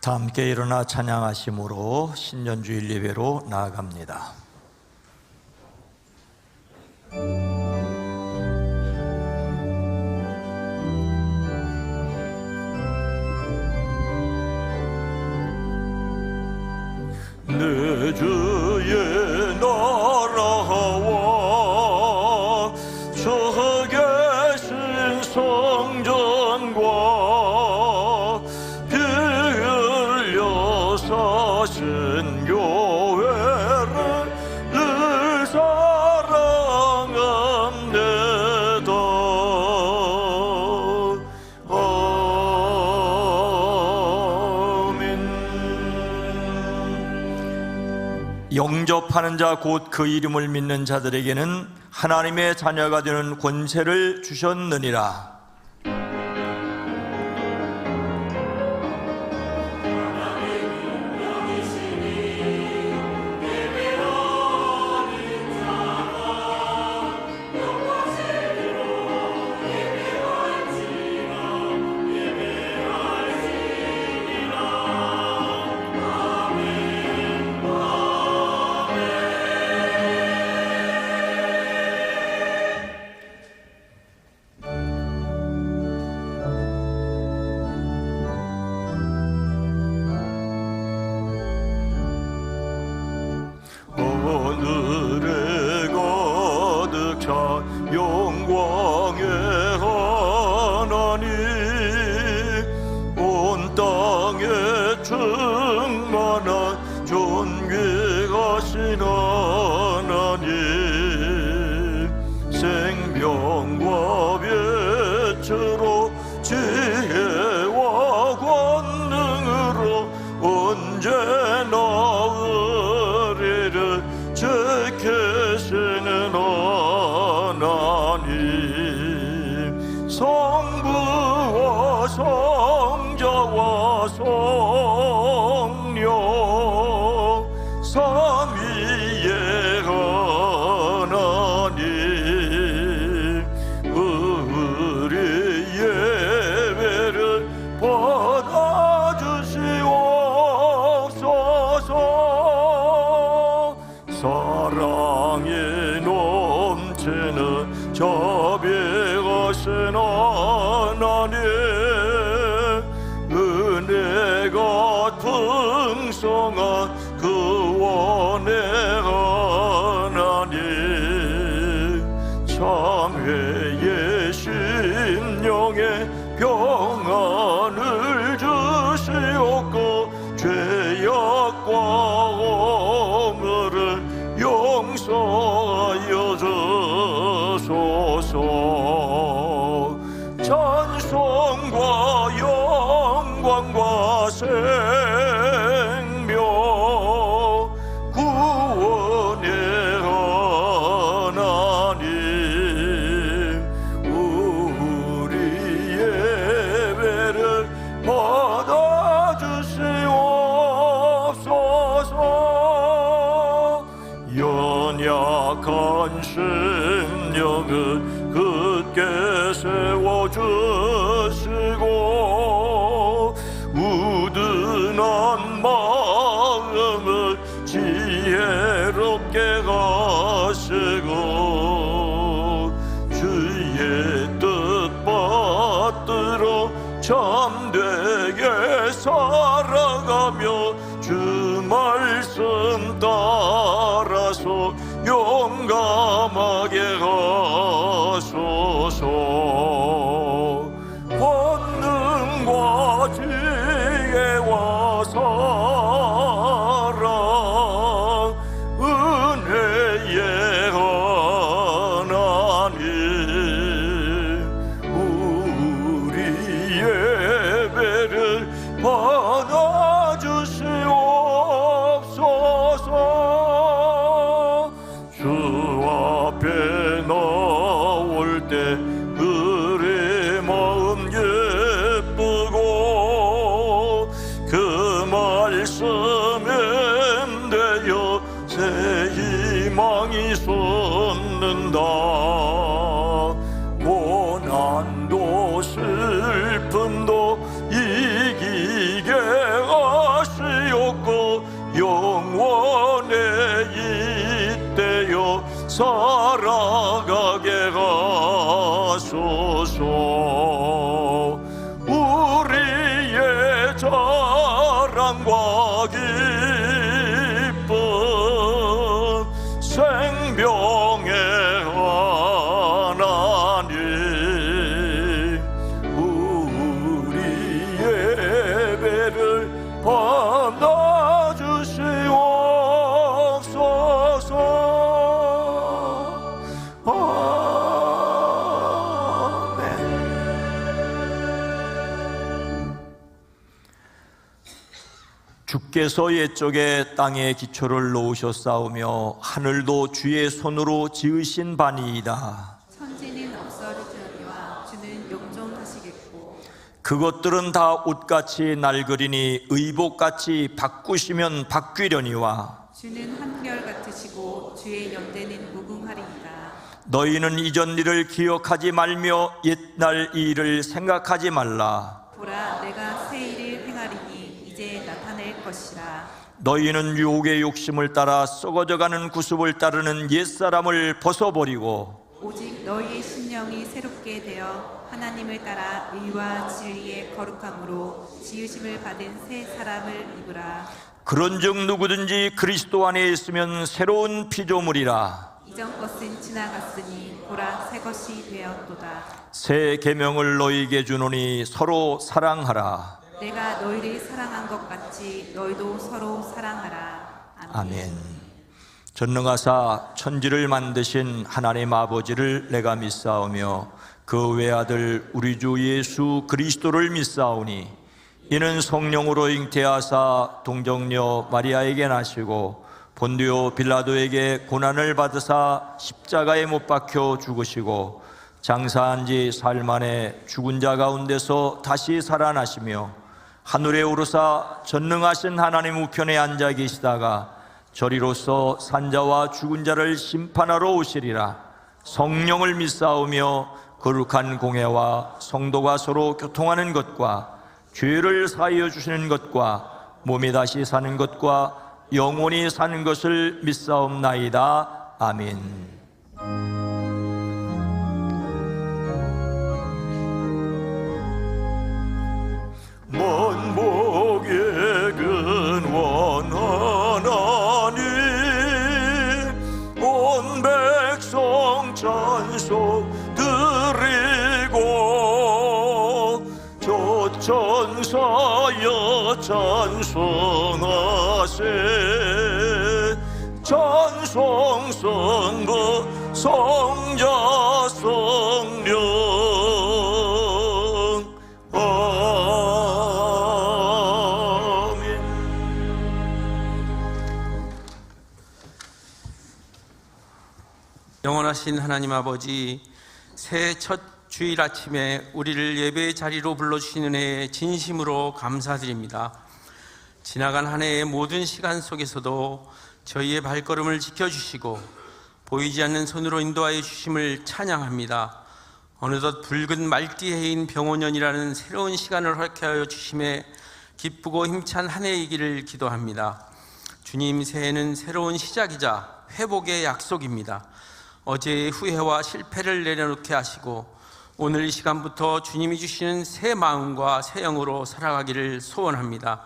다 함께 일어나 찬양하심으로 신년주일 예배로 나아갑니다. 내 주의 나라와 저 계신 성전과 피 흘려 사신 교회를 늘 사랑합니다. 영접하는 자 곧 그 이름을 믿는 자들에게는 하나님의 자녀가 되는 권세를 주셨느니라. 하늘에 가득 찬 영광의 하나님, 온 땅에 충만한 존귀하신 하나님, 생명과 빛으로 지혜와 권능으로 언제나 지키시는 하나님, 성부와 성자와 성령 삼위의 하나님, 우리 예배를 받아주시옵소서. 사랑이 넘치는 자비하신 하나님, 은혜가 풍성한 구원의 하나님, 참회의 심령에 평안을 주시옵고 죄악과 허물을 용서하여 주소서. 찬송과 영광과 생명 구원의 하나님, 우리 예배를 받아주시옵소서. 연약한 심령을 굳게 세워주시고 우둔한 마음을 지혜롭게 하시고 주의 뜻 받들어 참되게 살아가며 주 말씀 따라서 용감하게 하소서. 권능과 지혜와 사랑 은혜의 하나님, 우리 예배를 받아주시옵소서. 주 앞에 나올 때 우리 마음 예쁘고 그 말씀에 대여 새 희망이 솟는다. 고난도 슬픔도 이기게 주께서 옛적에 땅에 기초를 놓으셨사오며 하늘도 주의 손으로 지으신 바니이다. 천지는 없어지려니와 주는 영존하시겠고 그것들은 다 옷같이 낡으리니 의복같이 바꾸시면 바뀌려니와 주는 한결 같으시고 주의 연대는 무궁하리이다. 너희는 이전 일을 기억하지 말며 옛날 일을 생각하지 말라. 보라, 내가 새 일을 행하리니 이제 나타낼 것이라. 너희는 유혹의 욕심을 따라 썩어져가는 구습을 따르는 옛사람을 벗어버리고 오직 너희의 심령이 새롭게 되어 하나님을 따라 의와 진리의 거룩함으로 지으심을 받은 새 사람을 입으라. 그런즉 누구든지 그리스도 안에 있으면 새로운 피조물이라. 이전 것은 지나갔으니 보라, 새 것이 되었도다. 새 계명을 너희에게 주노니 서로 사랑하라. 내가 너희를 사랑한 것 같이 너희도 서로 사랑하라. 아멘. 전능하사 천지를 만드신 하나님 아버지를 내가 믿사오며 그 외아들 우리 주 예수 그리스도를 믿사오니 이는 성령으로 잉태하사 동정녀 마리아에게 나시고 본디오 빌라도에게 고난을 받으사 십자가에 못 박혀 죽으시고 장사한 지 사흘 만에 죽은 자 가운데서 다시 살아나시며 하늘에 오르사 전능하신 하나님 우편에 앉아 계시다가 저리로서 산자와 죽은 자를 심판하러 오시리라. 성령을 믿사오며 거룩한 공회와 성도가 서로 교통하는 것과 죄를 사하여 주시는 것과 몸이 다시 사는 것과 영원히 사는 것을 믿사옵나이다. 아멘. 만복의 근원 하나님 온 백성 찬송 드리고 천사여 찬송하세. 찬송 성부 성자 성령 아멘. 영원하신 하나님 아버지, 새해 첫 주일 아침에 우리를 예배의 자리로 불러주시는 은혜에 진심으로 감사드립니다. 지나간 한 해의 모든 시간 속에서도 저희의 발걸음을 지켜주시고 보이지 않는 손으로 인도하여 주심을 찬양합니다. 어느덧 붉은 말띠해인 병오년이라는 새로운 시간을 허락하여 주심에 기쁘고 힘찬 한 해이기를 기도합니다. 주님, 새해는 새로운 시작이자 회복의 약속입니다. 어제의 후회와 실패를 내려놓게 하시고 오늘 이 시간부터 주님이 주시는 새 마음과 새 영으로 살아가기를 소원합니다.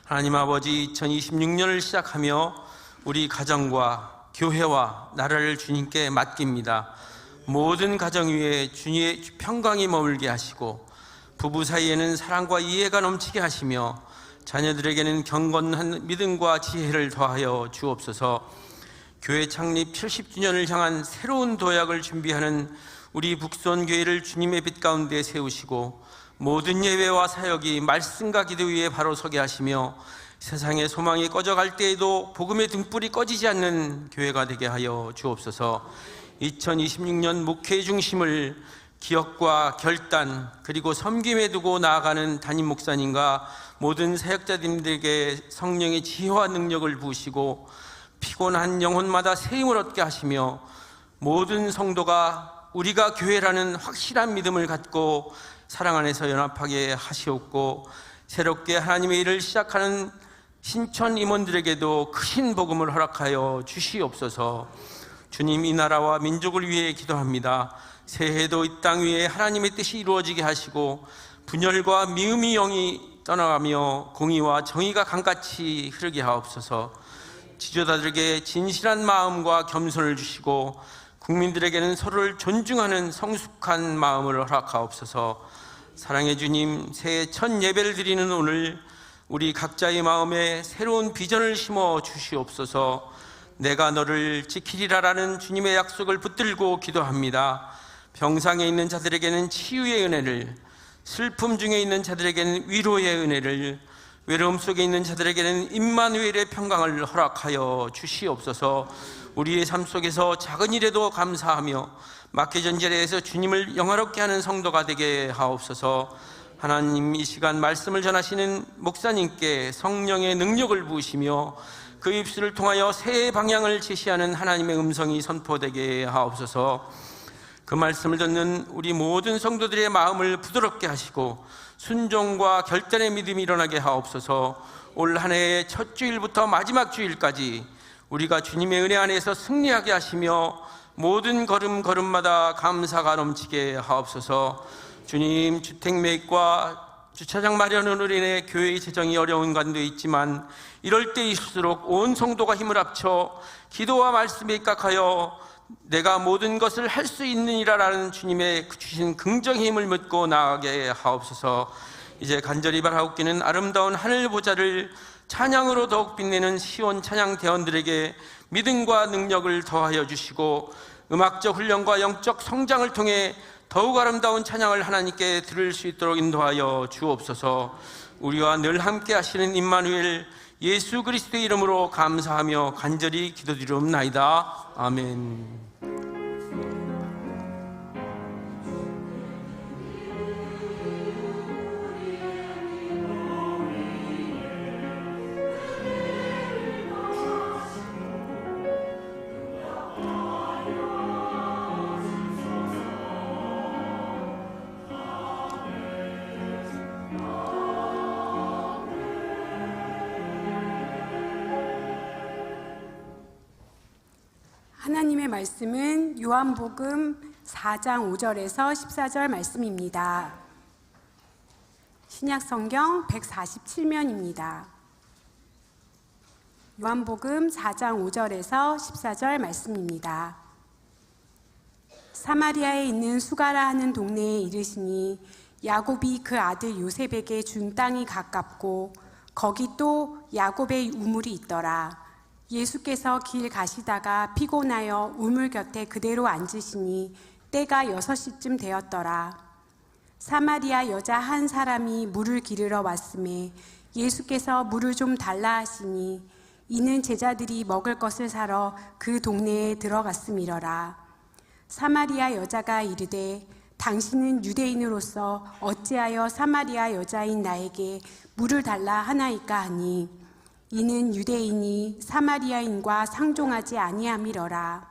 하나님 아버지, 2026년을 시작하며 우리 가정과 교회와 나라를 주님께 맡깁니다. 모든 가정 위에 주님의 평강이 머물게 하시고 부부 사이에는 사랑과 이해가 넘치게 하시며 자녀들에게는 경건한 믿음과 지혜를 더하여 주옵소서. 교회 창립 70주년을 향한 새로운 도약을 준비하는 우리 북수원교회를 주님의 빛 가운데 세우시고 모든 예배와 사역이 말씀과 기도 위에 바로 서게 하시며 세상의 소망이 꺼져갈 때에도 복음의 등불이 꺼지지 않는 교회가 되게 하여 주옵소서. 2026년 목회의 중심을 기억과 결단 그리고 섬김에 두고 나아가는 담임 목사님과 모든 사역자님들에게 성령의 지혜와 능력을 부으시고 피곤한 영혼마다 새 힘을 얻게 하시며 모든 성도가 우리가 교회라는 확실한 믿음을 갖고 사랑 안에서 연합하게 하시옵고 새롭게 하나님의 일을 시작하는 신천 임원들에게도 크신 복음을 허락하여 주시옵소서. 주님, 이 나라와 민족을 위해 기도합니다. 새해에도 이 땅 위에 하나님의 뜻이 이루어지게 하시고 분열과 미움이 영이 떠나가며 공의와 정의가 강같이 흐르게 하옵소서. 지도자들에게 진실한 마음과 겸손을 주시고 국민들에게는 서로를 존중하는 성숙한 마음을 허락하옵소서. 사랑의 주님, 새해 첫 예배를 드리는 오늘 우리 각자의 마음에 새로운 비전을 심어 주시옵소서. 내가 너를 지키리라라는 주님의 약속을 붙들고 기도합니다. 병상에 있는 자들에게는 치유의 은혜를, 슬픔 중에 있는 자들에게는 위로의 은혜를, 외로움 속에 있는 자들에게는 임마누엘의 평강을 허락하여 주시옵소서. 우리의 삶 속에서 작은 일에도 감사하며 막개전절에서 주님을 영화롭게 하는 성도가 되게 하옵소서. 하나님, 이 시간 말씀을 전하시는 목사님께 성령의 능력을 부으시며 그 입술을 통하여 새 방향을 제시하는 하나님의 음성이 선포되게 하옵소서. 그 말씀을 듣는 우리 모든 성도들의 마음을 부드럽게 하시고 순종과 결단의 믿음이 일어나게 하옵소서. 올 한 해의 첫 주일부터 마지막 주일까지 우리가 주님의 은혜 안에서 승리하게 하시며 모든 걸음걸음마다 감사가 넘치게 하옵소서. 주님, 주택 매입과 주차장 마련으로 인해 교회의 재정이 어려운 간도 있지만 이럴 때일수록 온 성도가 힘을 합쳐 기도와 말씀에 입각하여 내가 모든 것을 할 수 있느니라라는 주님의 주신 긍정의 힘을 믿고 나아가게 하옵소서. 이제 간절히 바라옵기는 아름다운 하늘 보좌를 찬양으로 더욱 빛내는 시온 찬양 대원들에게 믿음과 능력을 더하여 주시고 음악적 훈련과 영적 성장을 통해 더욱 아름다운 찬양을 하나님께 들을 수 있도록 인도하여 주옵소서. 우리와 늘 함께 하시는 임마누엘 예수 그리스도의 이름으로 감사하며 간절히 기도드리옵나이다. 아멘. 하나님의 말씀은 요한복음 4장 5절에서 14절 말씀입니다. 신약성경 147면입니다. 요한복음 4장 5절에서 14절 말씀입니다. 사마리아에 있는 수가라 하는 동네에 이르시니 야곱이 그 아들 요셉에게 준 땅이 가깝고 거기 또 야곱의 우물이 있더라. 예수께서 길 가시다가 피곤하여 우물 곁에 그대로 앉으시니 때가 6시쯤 되었더라. 사마리아 여자 한 사람이 물을 기르러 왔음에 예수께서 물을 좀 달라 하시니 이는 제자들이 먹을 것을 사러 그 동네에 들어갔음이러라. 사마리아 여자가 이르되 당신은 유대인으로서 어찌하여 사마리아 여자인 나에게 물을 달라 하나이까 하니 이는 유대인이 사마리아인과 상종하지 아니함이러라.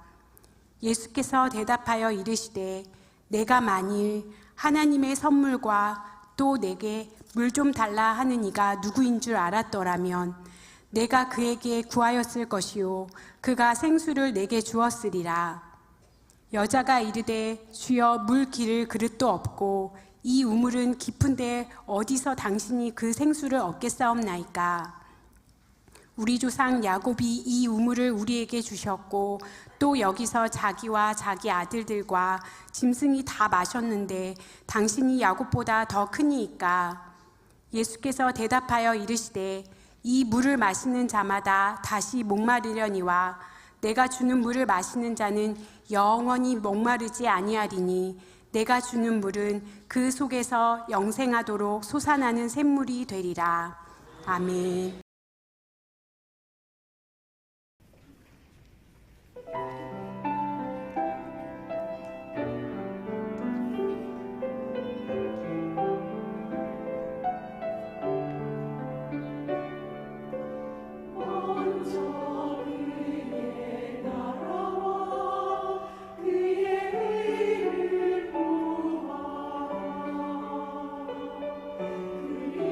예수께서 대답하여 이르시되 내가 만일 하나님의 선물과 또 내게 물 좀 달라 하는 이가 누구인 줄 알았더라면 내가 그에게 구하였을 것이요 그가 생수를 내게 주었으리라. 여자가 이르되 주여 물 기를 그릇도 없고 이 우물은 깊은데 어디서 당신이 그 생수를 얻겠사옵나이까. 우리 조상 야곱이 이 우물을 우리에게 주셨고 또 여기서 자기와 자기 아들들과 짐승이 다 마셨는데 당신이 야곱보다 더 크니이까. 예수께서 대답하여 이르시되 이 물을 마시는 자마다 다시 목마르려니와 내가 주는 물을 마시는 자는 영원히 목마르지 아니하리니 내가 주는 물은 그 속에서 영생하도록 솟아나는 샘물이 되리라. 아멘.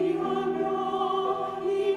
그리하며 이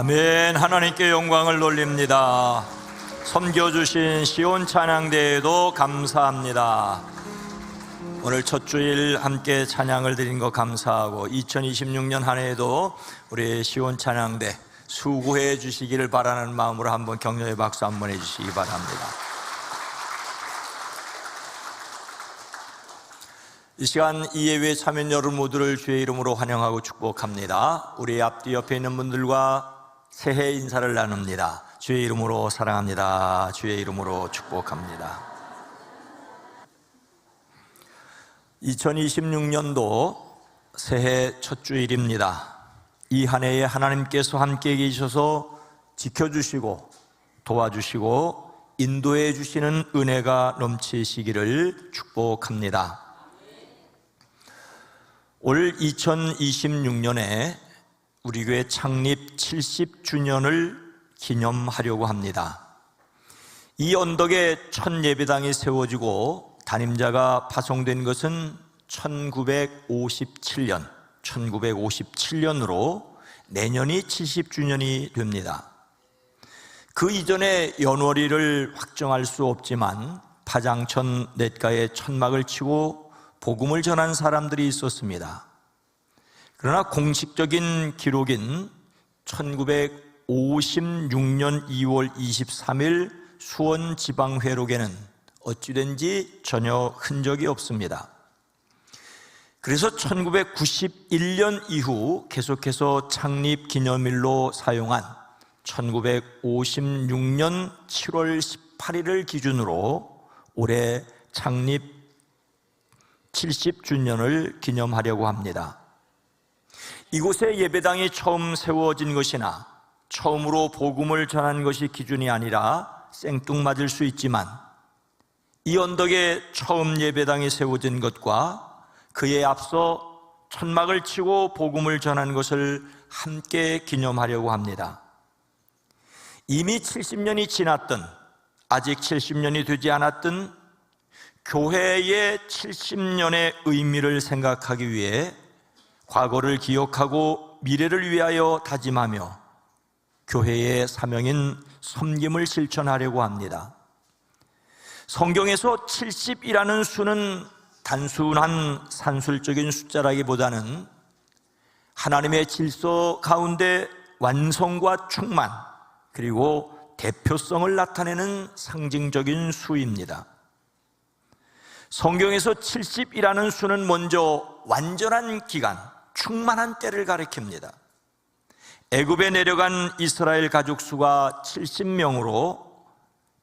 아멘. 하나님께 영광을 돌립니다. 섬겨주신 시온 찬양대회도 감사합니다. 오늘 첫 주일 함께 찬양을 드린 것 감사하고 2026년 한 해에도 우리 시온 찬양대 수고해 주시기를 바라는 마음으로 한번 격려의 박수 한번 해주시기 바랍니다. 이 시간 이 예배에 참여한 여러분 모두를 주의 이름으로 환영하고 축복합니다. 우리 앞뒤 옆에 있는 분들과 새해 인사를 나눕니다. 주의 이름으로 사랑합니다. 주의 이름으로 축복합니다. 2026년도 새해 첫 주일입니다. 이 한 해에 하나님께서 함께 계셔서 지켜주시고 도와주시고 인도해 주시는 은혜가 넘치시기를 축복합니다. 올 2026년에 우리 교회 창립 70주년을 기념하려고 합니다. 이 언덕에 첫 예배당이 세워지고 담임자가 파송된 것은 1957년으로 내년이 70주년이 됩니다. 그 이전에 연월일을 확정할 수 없지만 파장천 냇가에 천막을 치고 복음을 전한 사람들이 있었습니다. 그러나 공식적인 기록인 1956년 2월 23일 수원지방회록에는 어찌된지 전혀 흔적이 없습니다. 그래서 1991년 이후 계속해서 창립 기념일로 사용한 1956년 7월 18일을 기준으로 올해 창립 70주년을 기념하려고 합니다. 이곳에 예배당이 처음 세워진 것이나 처음으로 복음을 전한 것이 기준이 아니라 생뚱맞을 수 있지만 이 언덕에 처음 예배당이 세워진 것과 그에 앞서 천막을 치고 복음을 전한 것을 함께 기념하려고 합니다. 이미 70년이 지났든 아직 70년이 되지 않았든 교회의 70년의 의미를 생각하기 위해 과거를 기억하고 미래를 위하여 다짐하며 교회의 사명인 섬김을 실천하려고 합니다. 성경에서 70이라는 수는 단순한 산술적인 숫자라기보다는 하나님의 질서 가운데 완성과 충만 그리고 대표성을 나타내는 상징적인 수입니다. 성경에서 70이라는 수는 먼저 완전한 기간, 충만한 때를 가리킵니다. 애굽에 내려간 이스라엘 가족 수가 70명으로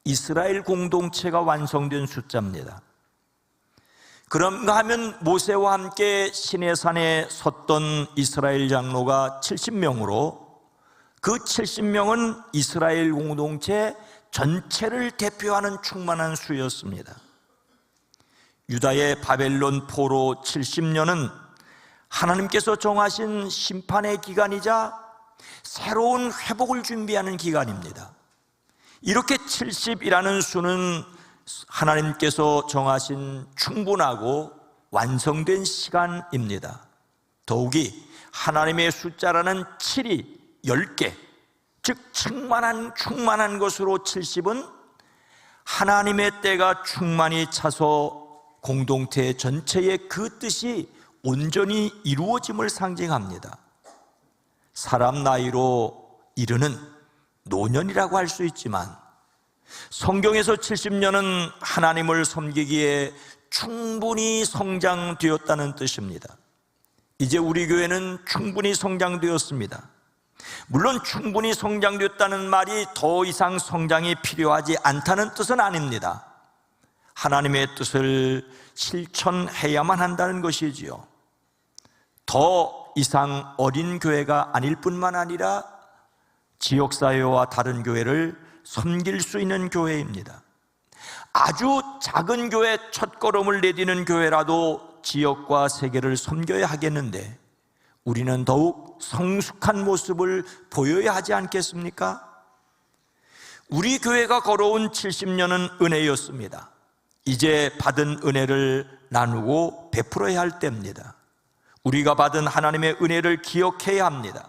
이스라엘 공동체가 완성된 숫자입니다. 그런가 하면 모세와 함께 시내산에 섰던 이스라엘 장로가 70명으로 그 70명은 이스라엘 공동체 전체를 대표하는 충만한 수였습니다. 유다의 바벨론 포로 70년은 하나님께서 정하신 심판의 기간이자 새로운 회복을 준비하는 기간입니다. 이렇게 70이라는 수는 하나님께서 정하신 충분하고 완성된 시간입니다. 더욱이 하나님의 숫자라는 7이 10개, 즉 충만한 것으로 70은 하나님의 때가 충만히 차서 공동체 전체의 그 뜻이 온전히 이루어짐을 상징합니다. 사람 나이로 이르는 노년이라고 할 수 있지만 성경에서 70년은 하나님을 섬기기에 충분히 성장되었다는 뜻입니다. 이제 우리 교회는 충분히 성장되었습니다. 물론 충분히 성장되었다는 말이 더 이상 성장이 필요하지 않다는 뜻은 아닙니다. 하나님의 뜻을 실천해야만 한다는 것이지요. 더 이상 어린 교회가 아닐 뿐만 아니라 지역사회와 다른 교회를 섬길 수 있는 교회입니다. 아주 작은 교회 첫걸음을 내디는 교회라도 지역과 세계를 섬겨야 하겠는데 우리는 더욱 성숙한 모습을 보여야 하지 않겠습니까? 우리 교회가 걸어온 70년은 은혜였습니다. 이제 받은 은혜를 나누고 베풀어야 할 때입니다. 우리가 받은 하나님의 은혜를 기억해야 합니다.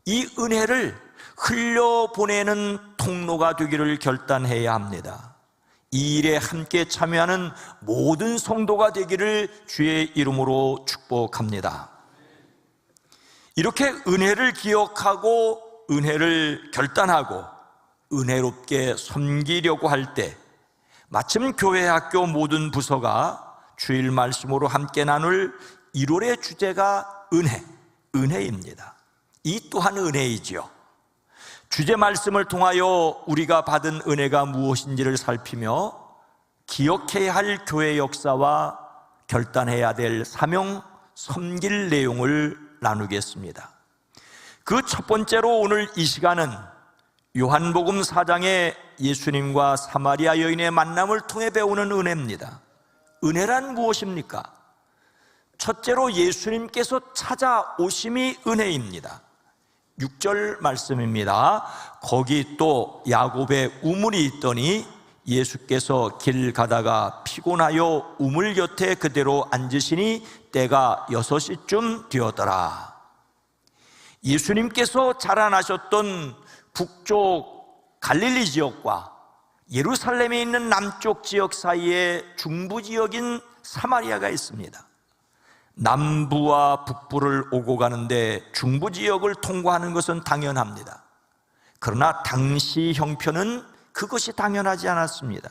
이 은혜를 흘려보내는 통로가 되기를 결단해야 합니다. 이 일에 함께 참여하는 모든 성도가 되기를 주의 이름으로 축복합니다. 이렇게 은혜를 기억하고 은혜를 결단하고 은혜롭게 섬기려고 할 때 마침 교회 학교 모든 부서가 주일 말씀으로 함께 나눌 1월의 주제가 은혜입니다. 이 또한 은혜이지요. 주제 말씀을 통하여 우리가 받은 은혜가 무엇인지를 살피며 기억해야 할 교회 역사와 결단해야 될 사명, 섬길 내용을 나누겠습니다. 그 첫 번째로 오늘 이 시간은 요한복음 4장의 예수님과 사마리아 여인의 만남을 통해 배우는 은혜입니다. 은혜란 무엇입니까? 첫째로 예수님께서 찾아오심이 은혜입니다. 6절 말씀입니다. 거기 또 야곱의 우물이 있더니 예수께서 길 가다가 피곤하여 우물 곁에 그대로 앉으시니 때가 6시쯤 되었더라. 예수님께서 자라나셨던 북쪽 갈릴리 지역과 예루살렘에 있는 남쪽 지역 사이에 중부 지역인 사마리아가 있습니다. 남부와 북부를 오고 가는데 중부 지역을 통과하는 것은 당연합니다. 그러나 당시 형편은 그것이 당연하지 않았습니다.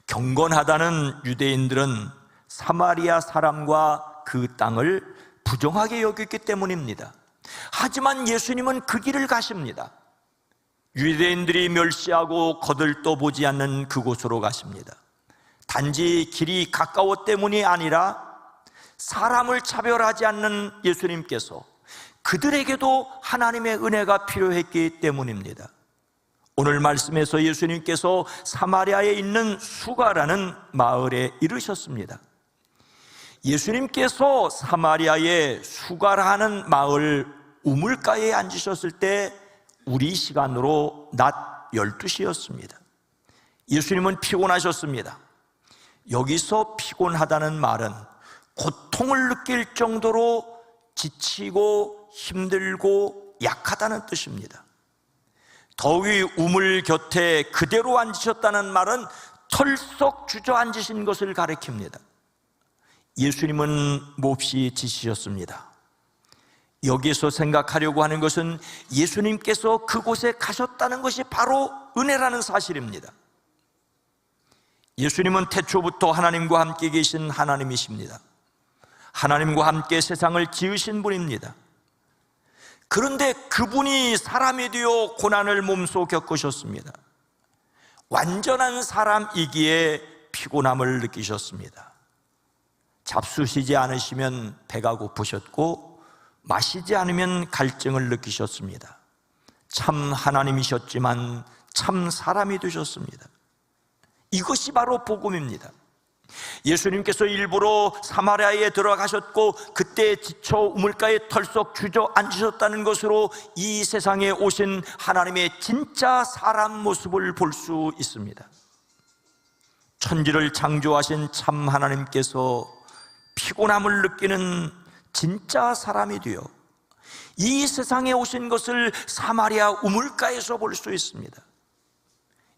경건하다는 유대인들은 사마리아 사람과 그 땅을 부정하게 여겼기 때문입니다. 하지만 예수님은 그 길을 가십니다. 유대인들이 멸시하고 거들떠보지 않는 그곳으로 가십니다. 단지 길이 가까워 때문이 아니라 사람을 차별하지 않는 예수님께서 그들에게도 하나님의 은혜가 필요했기 때문입니다. 오늘 말씀에서 예수님께서 사마리아에 있는 수가라는 마을에 이르셨습니다. 예수님께서 사마리아의 수가라는 마을 우물가에 앉으셨을 때 우리 시간으로 낮 12시였습니다. 예수님은 피곤하셨습니다. 여기서 피곤하다는 말은 고통을 느낄 정도로 지치고 힘들고 약하다는 뜻입니다. 더위 우물 곁에 그대로 앉으셨다는 말은 털썩 주저앉으신 것을 가리킵니다. 예수님은 몹시 지치셨습니다. 여기서 생각하려고 하는 것은 예수님께서 그곳에 가셨다는 것이 바로 은혜라는 사실입니다. 예수님은 태초부터 하나님과 함께 계신 하나님이십니다. 하나님과 함께 세상을 지으신 분입니다. 그런데 그분이 사람이 되어 고난을 몸소 겪으셨습니다. 완전한 사람이기에 피곤함을 느끼셨습니다. 잡수시지 않으시면 배가 고프셨고 마시지 않으면 갈증을 느끼셨습니다. 참 하나님이셨지만 참 사람이 되셨습니다. 이것이 바로 복음입니다. 예수님께서 일부러 사마리아에 들어가셨고 그때 지쳐 우물가에 털썩 주저앉으셨다는 것으로 이 세상에 오신 하나님의 진짜 사람 모습을 볼 수 있습니다. 천지를 창조하신 참 하나님께서 피곤함을 느끼는 진짜 사람이 되어 이 세상에 오신 것을 사마리아 우물가에서 볼 수 있습니다.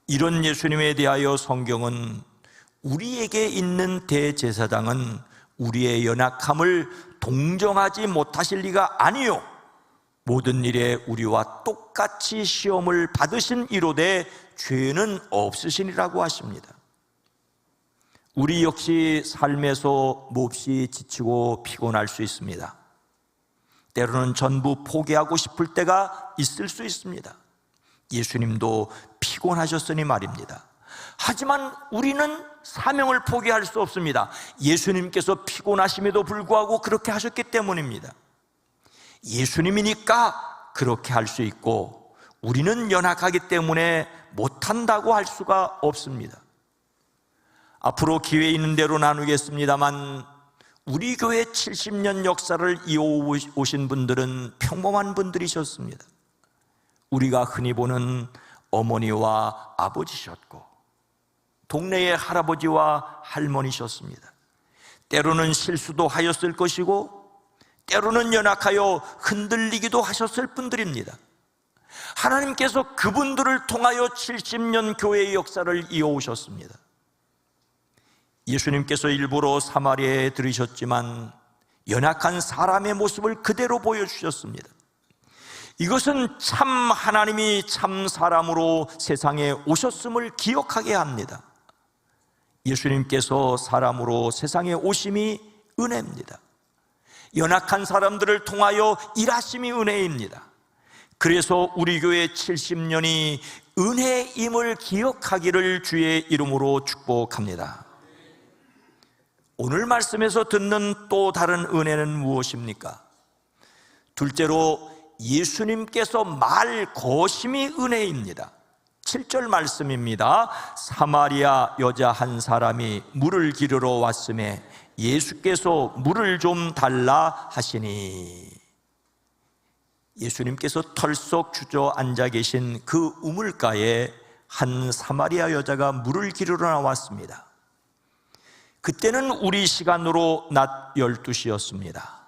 이런 예수님에 대하여 성경은 우리에게 있는 대제사장은 우리의 연약함을 동정하지 못하실 리가 아니요 모든 일에 우리와 똑같이 시험을 받으신 이로되 죄는 없으시니라고 하십니다. 우리 역시 삶에서 몹시 지치고 피곤할 수 있습니다. 때로는 전부 포기하고 싶을 때가 있을 수 있습니다. 예수님도 피곤하셨으니 말입니다. 하지만 우리는 사명을 포기할 수 없습니다. 예수님께서 피곤하심에도 불구하고 그렇게 하셨기 때문입니다. 예수님이니까 그렇게 할 수 있고 우리는 연약하기 때문에 못한다고 할 수가 없습니다. 앞으로 기회 있는 대로 나누겠습니다만 우리 교회 70년 역사를 이어오신 분들은 평범한 분들이셨습니다. 우리가 흔히 보는 어머니와 아버지셨고 동네의 할아버지와 할머니셨습니다. 때로는 실수도 하였을 것이고 때로는 연약하여 흔들리기도 하셨을 분들입니다. 하나님께서 그분들을 통하여 70년 교회의 역사를 이어오셨습니다. 예수님께서 일부러 사마리아에 들으셨지만 연약한 사람의 모습을 그대로 보여주셨습니다. 이것은 참 하나님이 참 사람으로 세상에 오셨음을 기억하게 합니다. 예수님께서 사람으로 세상에 오심이 은혜입니다. 연약한 사람들을 통하여 일하심이 은혜입니다. 그래서 우리 교회 70년이 은혜임을 기억하기를 주의 이름으로 축복합니다. 오늘 말씀에서 듣는 또 다른 은혜는 무엇입니까? 둘째로 예수님께서 말 거심이 은혜입니다. 7절 말씀입니다. 사마리아 여자 한 사람이 물을 기르러 왔음에 예수께서 물을 좀 달라 하시니, 예수님께서 털썩 주저앉아 계신 그 우물가에 한 사마리아 여자가 물을 기르러 나왔습니다. 그때는 우리 시간으로 낮 12시였습니다.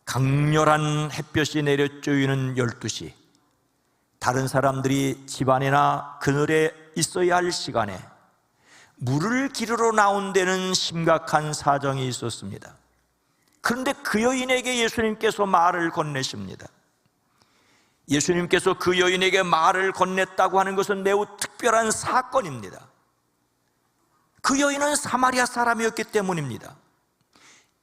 강렬한 햇볕이 내려쬐이는 12시, 다른 사람들이 집안이나 그늘에 있어야 할 시간에 물을 기르러 나온 데는 심각한 사정이 있었습니다. 그런데 그 여인에게 예수님께서 말을 건네십니다. 예수님께서 그 여인에게 말을 건넸다고 하는 것은 매우 특별한 사건입니다. 그 여인은 사마리아 사람이었기 때문입니다.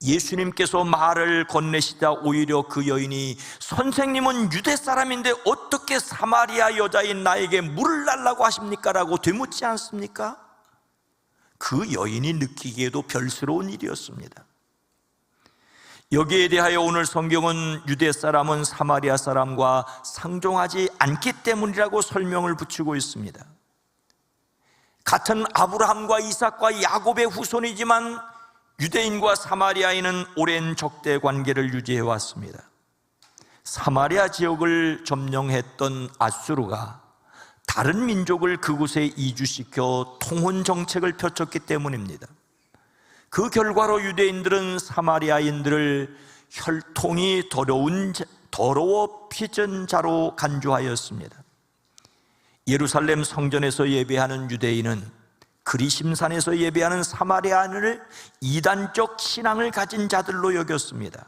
예수님께서 말을 건네시다 오히려 그 여인이, 선생님은 유대 사람인데 어떻게 사마리아 여자인 나에게 물을 달라고 하십니까? 라고 되묻지 않습니까? 그 여인이 느끼기에도 별스러운 일이었습니다. 여기에 대하여 오늘 성경은 유대 사람은 사마리아 사람과 상종하지 않기 때문이라고 설명을 붙이고 있습니다. 같은 아브라함과 이삭과 야곱의 후손이지만 유대인과 사마리아인은 오랜 적대 관계를 유지해 왔습니다. 사마리아 지역을 점령했던 아수르가 다른 민족을 그곳에 이주시켜 통혼 정책을 펼쳤기 때문입니다. 그 결과로 유대인들은 사마리아인들을 혈통이 더러워 피전 자로 간주하였습니다. 예루살렘 성전에서 예배하는 유대인은 그리심산에서 예배하는 사마리아인을 이단적 신앙을 가진 자들로 여겼습니다.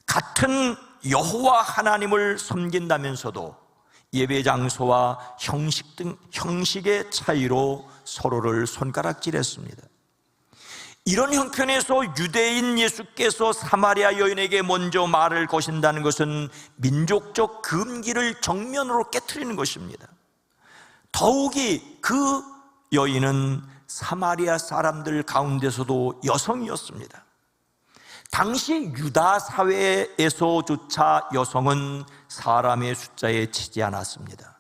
같은 여호와 하나님을 섬긴다면서도 예배 장소와 형식의 차이로 서로를 손가락질했습니다. 이런 형편에서 유대인 예수께서 사마리아 여인에게 먼저 말을 거신다는 것은 민족적 금기를 정면으로 깨트리는 것입니다. 더욱이 그 여인은 사마리아 사람들 가운데서도 여성이었습니다. 당시 유다 사회에서조차 여성은 사람의 숫자에 치지 않았습니다.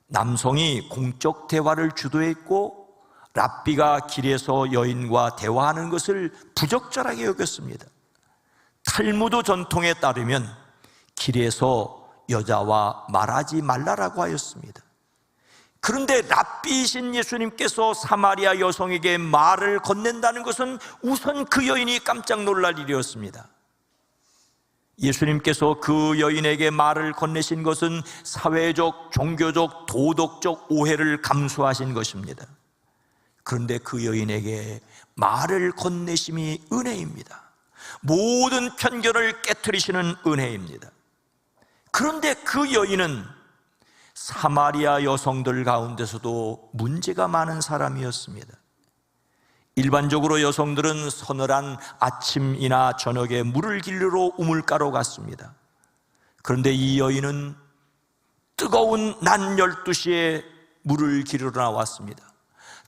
남성이 공적 대화를 주도했고 랍비가 길에서 여인과 대화하는 것을 부적절하게 여겼습니다. 탈무드 전통에 따르면 길에서 여자와 말하지 말라라고 하였습니다. 그런데 랍비이신 예수님께서 사마리아 여성에게 말을 건넨다는 것은 우선 그 여인이 깜짝 놀랄 일이었습니다. 예수님께서 그 여인에게 말을 건네신 것은 사회적, 종교적, 도덕적 오해를 감수하신 것입니다. 그런데 그 여인에게 말을 건네심이 은혜입니다. 모든 편견을 깨트리시는 은혜입니다. 그런데 그 여인은 사마리아 여성들 가운데서도 문제가 많은 사람이었습니다. 일반적으로 여성들은 서늘한 아침이나 저녁에 물을 길르러 우물가로 갔습니다. 그런데 이 여인은 뜨거운 낮 12시에 물을 길르러 나왔습니다.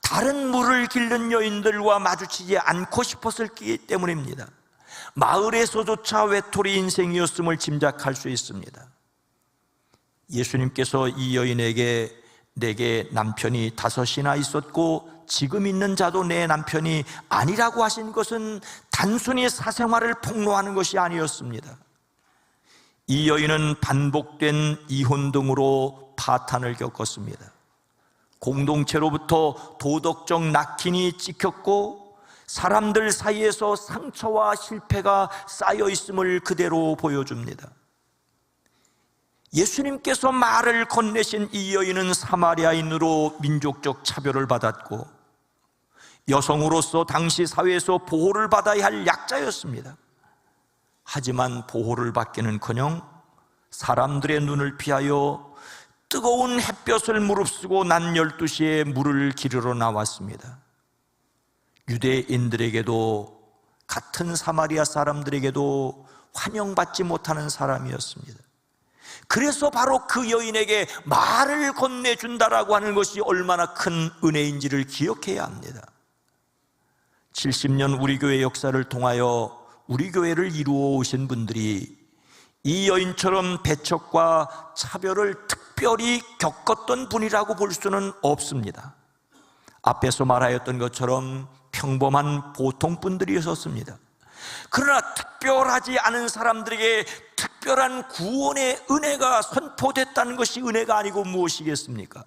다른 물을 길른 여인들과 마주치지 않고 싶었기 때문입니다. 마을에서조차 외톨이 인생이었음을 짐작할 수 있습니다. 예수님께서 이 여인에게 내게 남편이 5이나 있었고 지금 있는 자도 내 남편이 아니라고 하신 것은 단순히 사생활을 폭로하는 것이 아니었습니다. 이 여인은 반복된 이혼 등으로 파탄을 겪었습니다. 공동체로부터 도덕적 낙인이 찍혔고 사람들 사이에서 상처와 실패가 쌓여 있음을 그대로 보여줍니다. 예수님께서 말을 건네신 이 여인은 사마리아인으로 민족적 차별을 받았고 여성으로서 당시 사회에서 보호를 받아야 할 약자였습니다. 하지만 보호를 받기는커녕 사람들의 눈을 피하여 뜨거운 햇볕을 무릅쓰고 낮 12시에 물을 기르러 나왔습니다. 유대인들에게도 같은 사마리아 사람들에게도 환영받지 못하는 사람이었습니다. 그래서 바로 그 여인에게 말을 건네준다라고 하는 것이 얼마나 큰 은혜인지를 기억해야 합니다. 70년 우리 교회 역사를 통하여 우리 교회를 이루어 오신 분들이 이 여인처럼 배척과 차별을 특별히 겪었던 분이라고 볼 수는 없습니다. 앞에서 말하였던 것처럼 평범한 보통 분들이었습니다. 그러나 특별하지 않은 사람들에게 특별한 구원의 은혜가 선포됐다는 것이 은혜가 아니고 무엇이겠습니까?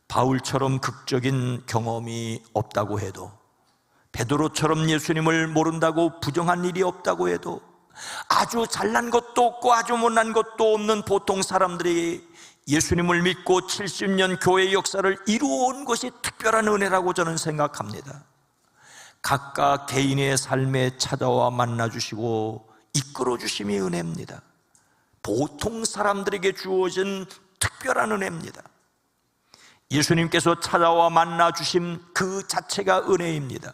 바울처럼 극적인 경험이 없다고 해도, 베드로처럼 예수님을 모른다고 부정한 일이 없다고 해도, 아주 잘난 것도 없고 아주 못난 것도 없는 보통 사람들이 예수님을 믿고 70년 교회 역사를 이루어온 것이 특별한 은혜라고 저는 생각합니다. 각각 개인의 삶에 찾아와 만나주시고 이끌어주심이 은혜입니다. 보통 사람들에게 주어진 특별한 은혜입니다. 예수님께서 찾아와 만나주심 그 자체가 은혜입니다.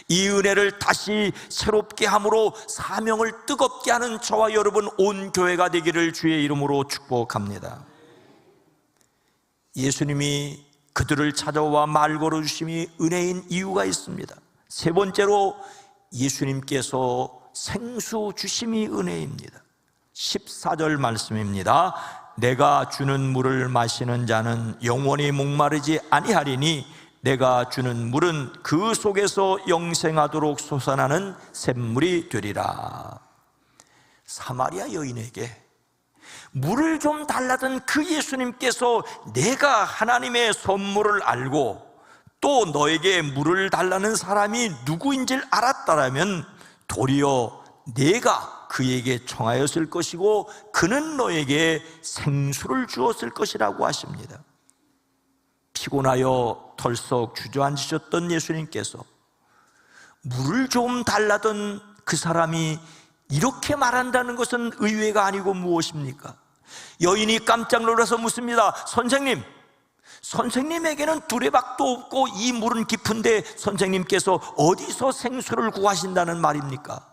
이 은혜를 다시 새롭게 함으로 사명을 뜨겁게 하는 저와 여러분 온 교회가 되기를 주의 이름으로 축복합니다. 예수님이 그들을 찾아와 말 걸어주심이 은혜인 이유가 있습니다. 세 번째로 예수님께서 생수 주심이 은혜입니다. 14절 말씀입니다. 내가 주는 물을 마시는 자는 영원히 목마르지 아니하리니 내가 주는 물은 그 속에서 영생하도록 솟아나는 샘물이 되리라. 사마리아 여인에게 물을 좀 달라던 그 예수님께서 내가 하나님의 선물을 알고 또 너에게 물을 달라는 사람이 누구인지를 알았다라면 도리어 내가 그에게 청하였을 것이고 그는 너에게 생수를 주었을 것이라고 하십니다. 피곤하여 덜썩 주저앉으셨던 예수님께서 물을 좀 달라던 그 사람이 이렇게 말한다는 것은 의외가 아니고 무엇입니까? 여인이 깜짝 놀라서 묻습니다. 선생님에게는 두레박도 없고 이 물은 깊은데 선생님께서 어디서 생수를 구하신다는 말입니까?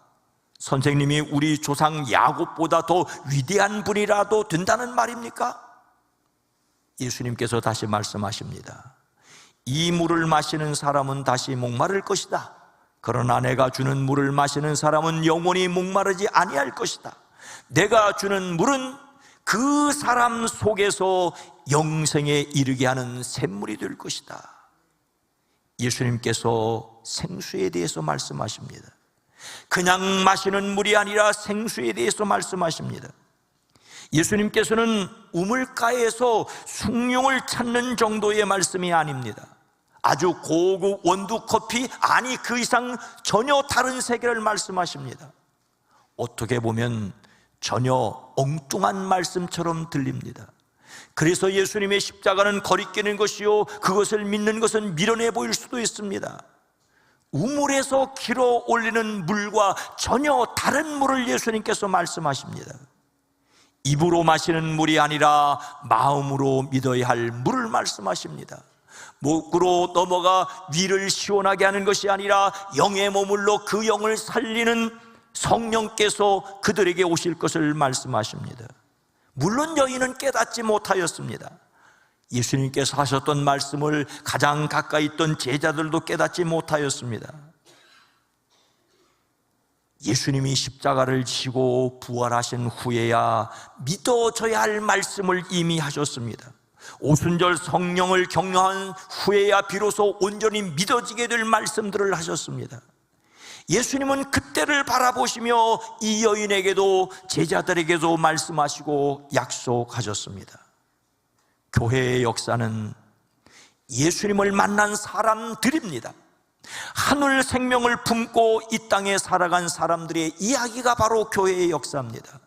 선생님이 우리 조상 야곱보다 더 위대한 분이라도 된다는 말입니까? 예수님께서 다시 말씀하십니다. 이 물을 마시는 사람은 다시 목마를 것이다. 그러나 내가 주는 물을 마시는 사람은 영원히 목마르지 아니할 것이다. 내가 주는 물은 그 사람 속에서 영생에 이르게 하는 샘물이 될 것이다. 예수님께서 생수에 대해서 말씀하십니다. 그냥 마시는 물이 아니라 생수에 대해서 말씀하십니다. 예수님께서는 우물가에서 숭늉을 찾는 정도의 말씀이 아닙니다. 아주 고급 원두 커피, 아니 그 이상 전혀 다른 세계를 말씀하십니다. 어떻게 보면 전혀 엉뚱한 말씀처럼 들립니다. 그래서 예수님의 십자가는 거리끼는 것이요 그것을 믿는 것은 미련해 보일 수도 있습니다. 우물에서 길어 올리는 물과 전혀 다른 물을 예수님께서 말씀하십니다. 입으로 마시는 물이 아니라 마음으로 믿어야 할 물을 말씀하십니다. 목으로 넘어가 위를 시원하게 하는 것이 아니라 영에 머물러 그 영을 살리는 성령께서 그들에게 오실 것을 말씀하십니다. 물론 여인은 깨닫지 못하였습니다. 예수님께서 하셨던 말씀을 가장 가까이 있던 제자들도 깨닫지 못하였습니다. 예수님이 십자가를 지고 부활하신 후에야 믿어져야 할 말씀을 이미 하셨습니다. 오순절 성령을 경영한 후에야 비로소 온전히 믿어지게 될 말씀들을 하셨습니다. 예수님은 그때를 바라보시며 이 여인에게도 제자들에게도 말씀하시고 약속하셨습니다. 교회의 역사는 예수님을 만난 사람들입니다. 하늘 생명을 품고 이 땅에 살아간 사람들의 이야기가 바로 교회의 역사입니다.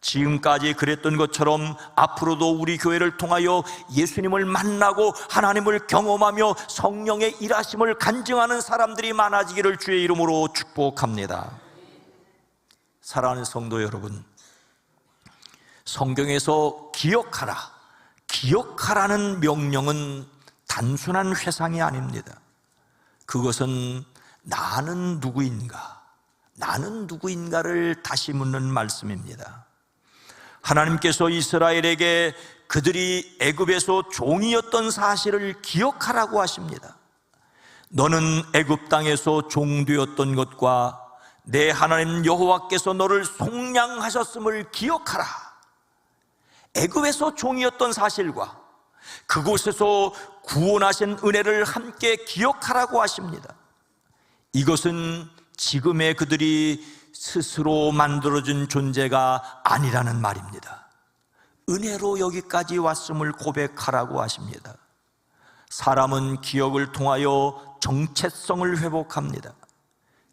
지금까지 그랬던 것처럼 앞으로도 우리 교회를 통하여 예수님을 만나고 하나님을 경험하며 성령의 일하심을 간증하는 사람들이 많아지기를 주의 이름으로 축복합니다. 사랑하는 성도 여러분, 성경에서 기억하라는 명령은 단순한 회상이 아닙니다. 그것은 나는 누구인가를 다시 묻는 말씀입니다. 하나님께서 이스라엘에게 그들이 애굽에서 종이었던 사실을 기억하라고 하십니다. 너는 애굽 땅에서 종되었던 것과 내 하나님 여호와께서 너를 속량하셨음을 기억하라. 애굽에서 종이었던 사실과 그곳에서 구원하신 은혜를 함께 기억하라고 하십니다. 이것은 지금의 그들이 스스로 만들어진 존재가 아니라는 말입니다. 은혜로 여기까지 왔음을 고백하라고 하십니다. 사람은 기억을 통하여 정체성을 회복합니다.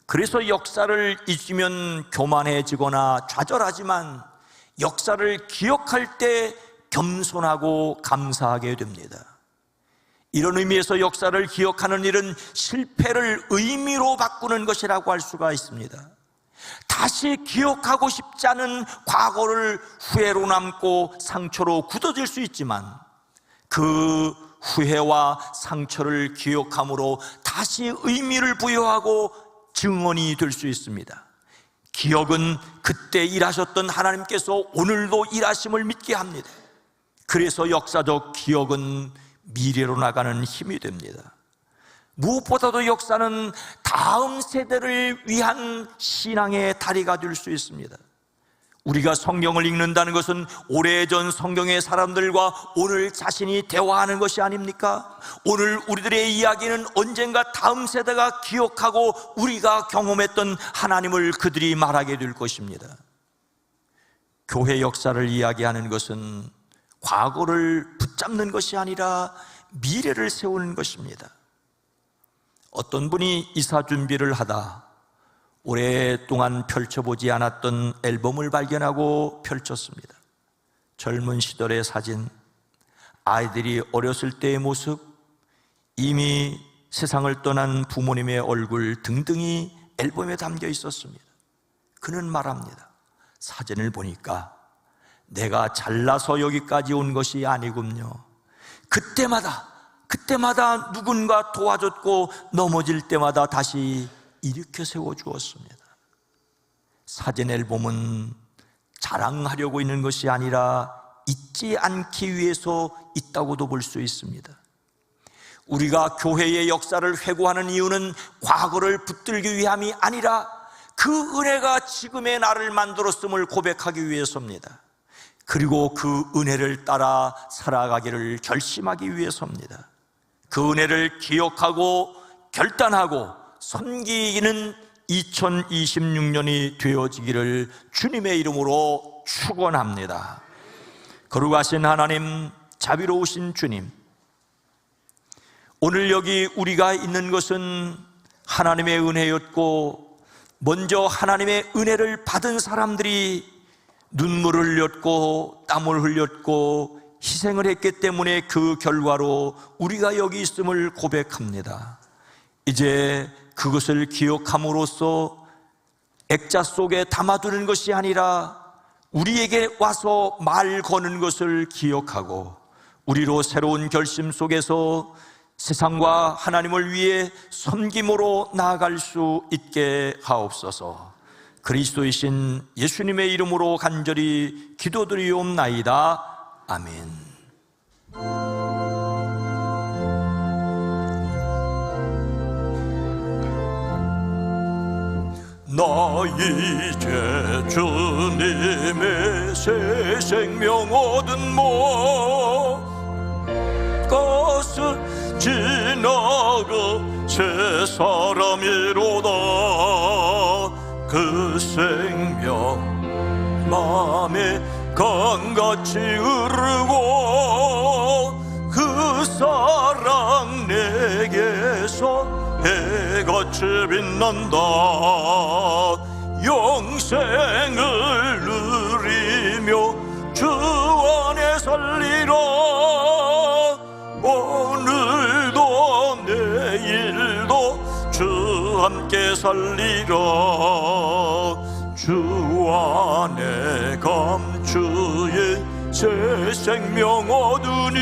그래서 역사를 잊으면 교만해지거나 좌절하지만 역사를 기억할 때 겸손하고 감사하게 됩니다. 이런 의미에서 역사를 기억하는 일은 실패를 의미로 바꾸는 것이라고 할 수가 있습니다. 다시 기억하고 싶지 않은 과거를 후회로 남고 상처로 굳어질 수 있지만 그 후회와 상처를 기억함으로 다시 의미를 부여하고 증언이 될 수 있습니다. 기억은 그때 일하셨던 하나님께서 오늘도 일하심을 믿게 합니다. 그래서 역사적 기억은 미래로 나가는 힘이 됩니다. 무엇보다도 역사는 다음 세대를 위한 신앙의 다리가 될 수 있습니다. 우리가 성경을 읽는다는 것은 오래전 성경의 사람들과 오늘 자신이 대화하는 것이 아닙니까? 오늘 우리들의 이야기는 언젠가 다음 세대가 기억하고 우리가 경험했던 하나님을 그들이 말하게 될 것입니다. 교회 역사를 이야기하는 것은 과거를 붙잡는 것이 아니라 미래를 세우는 것입니다. 어떤 분이 이사 준비를 하다 오랫동안 펼쳐보지 않았던 앨범을 발견하고 펼쳤습니다. 젊은 시절의 사진, 아이들이 어렸을 때의 모습, 이미 세상을 떠난 부모님의 얼굴 등등이 앨범에 담겨 있었습니다. 그는 말합니다. 사진을 보니까 내가 잘나서 여기까지 온 것이 아니군요. 그때마다 누군가 도와줬고 넘어질 때마다 다시 일으켜 세워주었습니다. 사진 앨범은 자랑하려고 있는 것이 아니라 잊지 않기 위해서 있다고도 볼 수 있습니다. 우리가 교회의 역사를 회고하는 이유는 과거를 붙들기 위함이 아니라 그 은혜가 지금의 나를 만들었음을 고백하기 위해서입니다. 그리고 그 은혜를 따라 살아가기를 결심하기 위해서입니다. 그 은혜를 기억하고 결단하고 섬기기는 2026년이 되어지기를 주님의 이름으로 축원합니다. 거룩하신 하나님, 자비로우신 주님, 오늘 여기 우리가 있는 것은 하나님의 은혜였고 먼저 하나님의 은혜를 받은 사람들이 눈물을 흘렸고 땀을 흘렸고 희생을 했기 때문에 그 결과로 우리가 여기 있음을 고백합니다. 이제 그것을 기억함으로써 액자 속에 담아두는 것이 아니라 우리에게 와서 말 거는 것을 기억하고 우리로 새로운 결심 속에서 세상과 하나님을 위해 섬김으로 나아갈 수 있게 하옵소서. 그리스도이신 예수님의 이름으로 간절히 기도드리옵나이다. 아멘. 나 이제 주님의 새 생명 얻은 것은 지나가 새 사람이로다. 그 생명 맘에 강같이 흐르고 그 사랑 내게서 해같이 빛난다. 영생을 누리며 살리라. 주 안에 감추인 새 생명 얻으니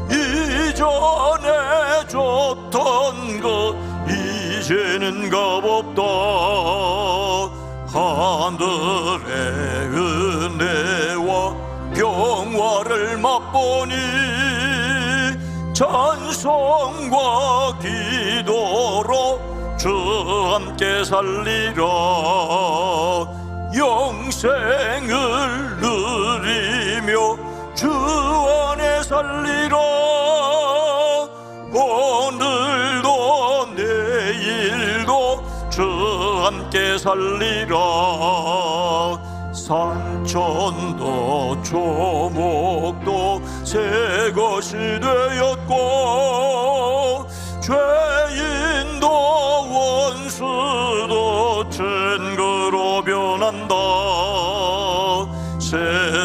이전에 줬던 것 이제는 값없다. 하늘의 은혜와 평화를 맛보니 찬송과 기도로 주 함께 살리라. 영생을 누리며 주 안에 살리라. 오늘도 내일도 주 함께 살리라. 산천도 초목도 새 것이 되었고 죄인도 원수도 친구로 변한다. 새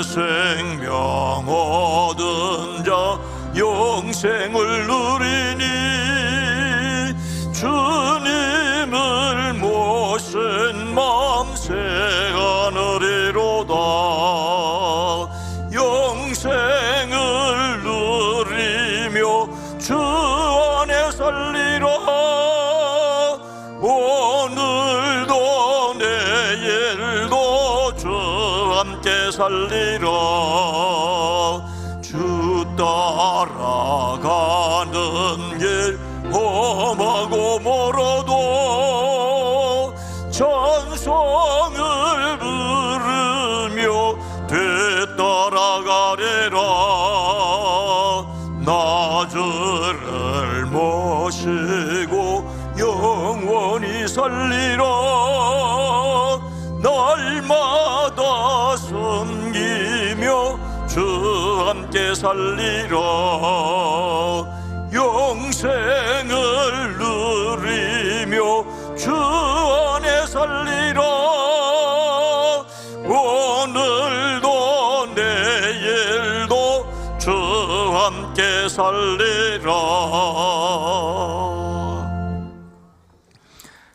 생명 얻은 자 영생을 누리니 주님을 모신 마음 새가 누리로다. 영생을 누리며 주 안에 살리라. 오늘도 내일도 주 함께 살리라. 주 따라가는 길 험하고 멀어도 찬송을 부르며 뒤따라가리라. 나 주를 모시고 영원히 살리라. 날마다 섬기며 주 함께 살리라. 영생을 누리며 주 안에 살리라. 오늘도 내일도 주 함께 살리라.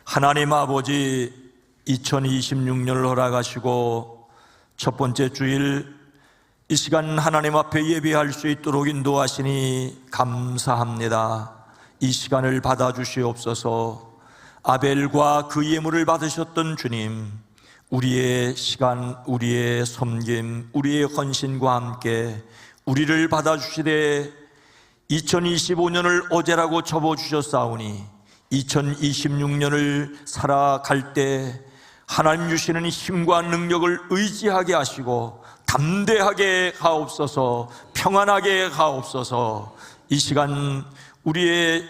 하나님 아버지, 2026년을 허락하시고 첫 번째 주일 이 시간 하나님 앞에 예배할 수 있도록 인도하시니 감사합니다. 이 시간을 받아주시옵소서. 아벨과 그 예물을 받으셨던 주님, 우리의 시간, 우리의 섬김, 우리의 헌신과 함께 우리를 받아주시되 2025년을 어제라고 접어주셨사오니 2026년을 살아갈 때 하나님 주시는 힘과 능력을 의지하게 하시고 담대하게 하옵소서. 평안하게 하옵소서. 이 시간 우리의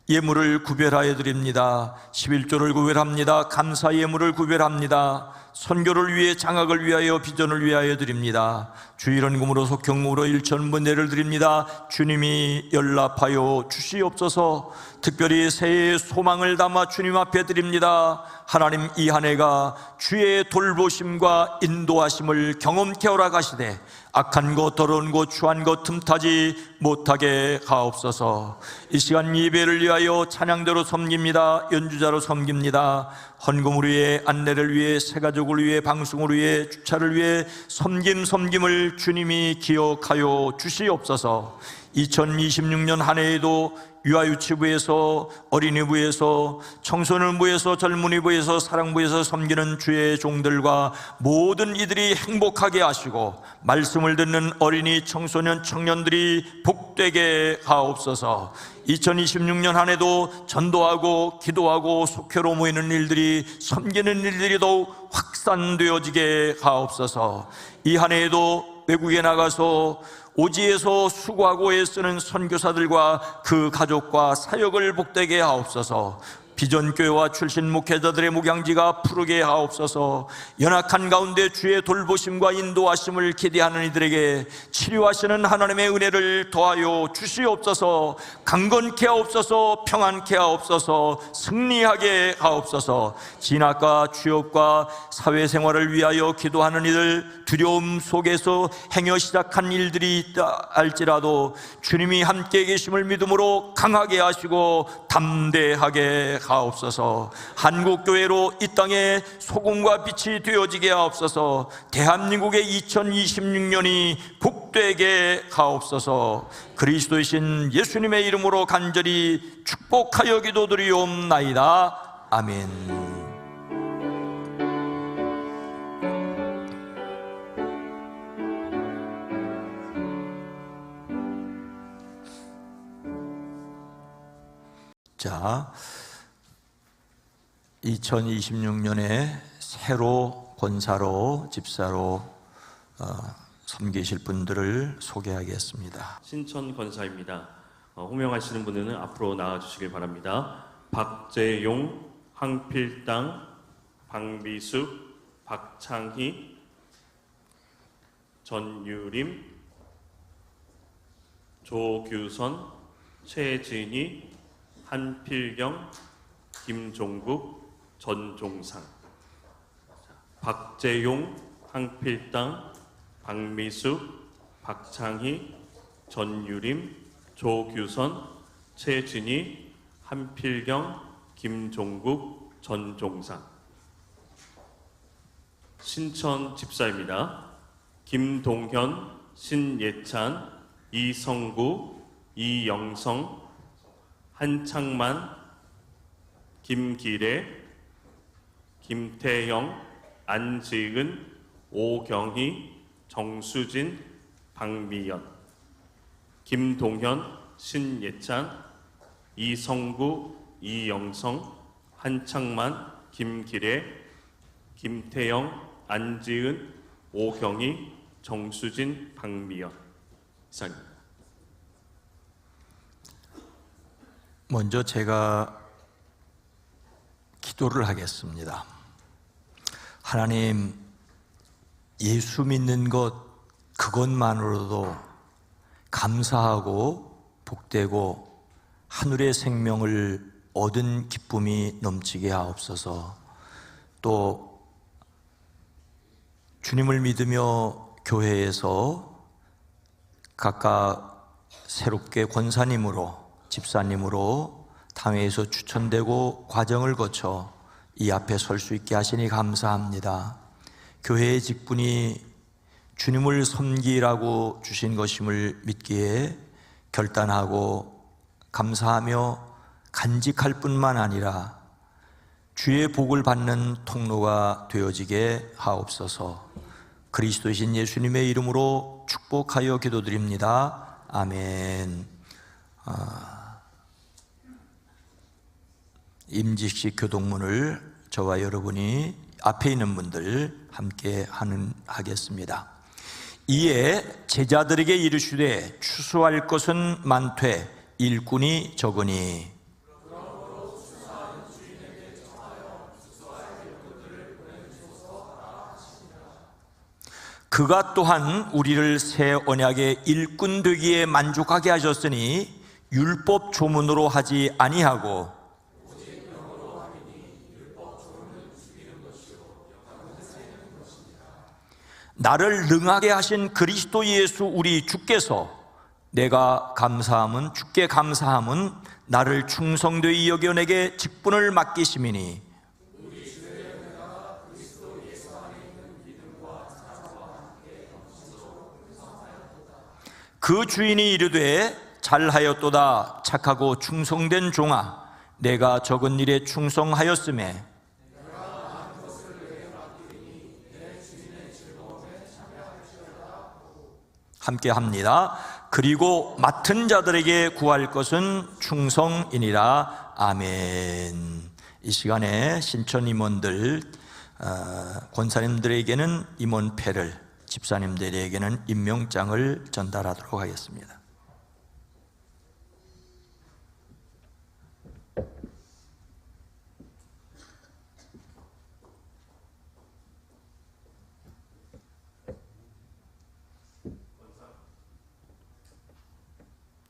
예물을 구별하여 드립니다. 11조를 구별합니다. 감사 예물을 구별합니다. 선교를 위해, 장학을 위하여, 비전을 위하여 드립니다. 주일헌금으로, 속경금으로 일천분대를 드립니다. 주님이 연락하여 주시옵소서. 특별히 새해의 소망을 담아 주님 앞에 드립니다. 하나님, 이 한 해가 주의 돌보심과 인도하심을 경험케 허락하시되 악한 것, 더러운 것, 추한 것 틈타지 못하게 하옵소서. 이 시간 예배를 위하여 찬양대로 섬깁니다. 연주자로 섬깁니다. 헌금을 위해, 안내를 위해, 새가족을 위해, 방송을 위해, 주차를 위해 섬김을 주님이 기억하여 주시옵소서. 2026년 한 해에도 유아유치부에서, 어린이부에서, 청소년부에서, 젊은이부에서, 사랑부에서 섬기는 주의 종들과 모든 이들이 행복하게 하시고 말씀을 듣는 어린이, 청소년, 청년들이 복되게 하옵소서. 2026년 한 해도 전도하고 기도하고 속회로 모이는 일들이, 섬기는 일들이 더욱 확산되어지게 하옵소서. 이 한 해에도 외국에 나가서 오지에서 수고하고 애쓰는 선교사들과 그 가족과 사역을 복되게 하옵소서. 비전교회와 출신 목회자들의 목양지가 푸르게 하옵소서. 연약한 가운데 주의 돌보심과 인도하심을 기대하는 이들에게 치료하시는 하나님의 은혜를 더하여 주시옵소서. 강건케 하옵소서. 평안케 하옵소서. 승리하게 하옵소서. 진학과 취업과 사회생활을 위하여 기도하는 이들, 두려움 속에서 행여 시작한 일들이 있다 할지라도 주님이 함께 계심을 믿음으로 강하게 하시고 담대하게 하옵소서. 한국교회로 이 땅에 소금과 빛이 되어지게 하옵소서. 대한민국의 2026년이 복되게 하옵소서. 그리스도이신 예수님의 이름으로 간절히 축복하여 기도드리옵나이다. 아멘. 자, 2026년에 새로 권사로, 집사로 섬기실 분들을 소개하겠습니다. 신천 권사입니다. 호명하시는 분들은 앞으로 나와주시길 바랍니다. 박재용, 황필당, 박미숙, 박창희, 전유림, 조규선, 최진희, 한필경, 김종국, 전종상. 박재용, 황필당, 박미숙, 박창희, 전유림, 조규선, 최진희, 한필경, 김종국, 전종상. 신천 집사입니다. 김동현, 신예찬, 이성구, 이영성, 한창만, 김기래, 김태형, 안지은, 오경희, 정수진, 박미연. 김동현, 신예찬, 이성구, 이영성, 한창만, 김기래, 김태형, 안지은, 오경희, 정수진, 박미연. 이상입니다. 먼저 제가 기도를 하겠습니다. 하나님, 예수 믿는 것 그것만으로도 감사하고 복되고 하늘의 생명을 얻은 기쁨이 넘치게 하옵소서. 또 주님을 믿으며 교회에서 각각 새롭게 권사님으로, 집사님으로 당회에서 추천되고 과정을 거쳐 이 앞에 설 수 있게 하시니 감사합니다. 교회의 직분이 주님을 섬기라고 주신 것임을 믿기에 결단하고 감사하며 간직할 뿐만 아니라 주의 복을 받는 통로가 되어지게 하옵소서. 그리스도이신 예수님의 이름으로 축복하여 기도드립니다. 아멘. 임직식 교동문을 저와 여러분이 앞에 있는 분들 함께 하겠습니다. 이에 제자들에게 이르시되 추수할 것은 많되 일꾼이 적으니 그가 또한 우리를 새 언약의 일꾼 되기에 만족하게 하셨으니 율법 조문으로 하지 아니하고 나를 능하게 하신 그리스도 예수 우리 주께서 내가 감사함은 주께 감사함은 나를 충성되이 여겨 내게 직분을 맡기심이니 그 주인이 이르되 잘하였도다 착하고 충성된 종아 내가 적은 일에 충성하였음에 함께 합니다. 그리고 맡은 자들에게 구할 것은 충성이니라. 아멘. 이 시간에 신천 임원들, 권사님들에게는 임원패를, 집사님들에게는 임명장을 전달하도록 하겠습니다.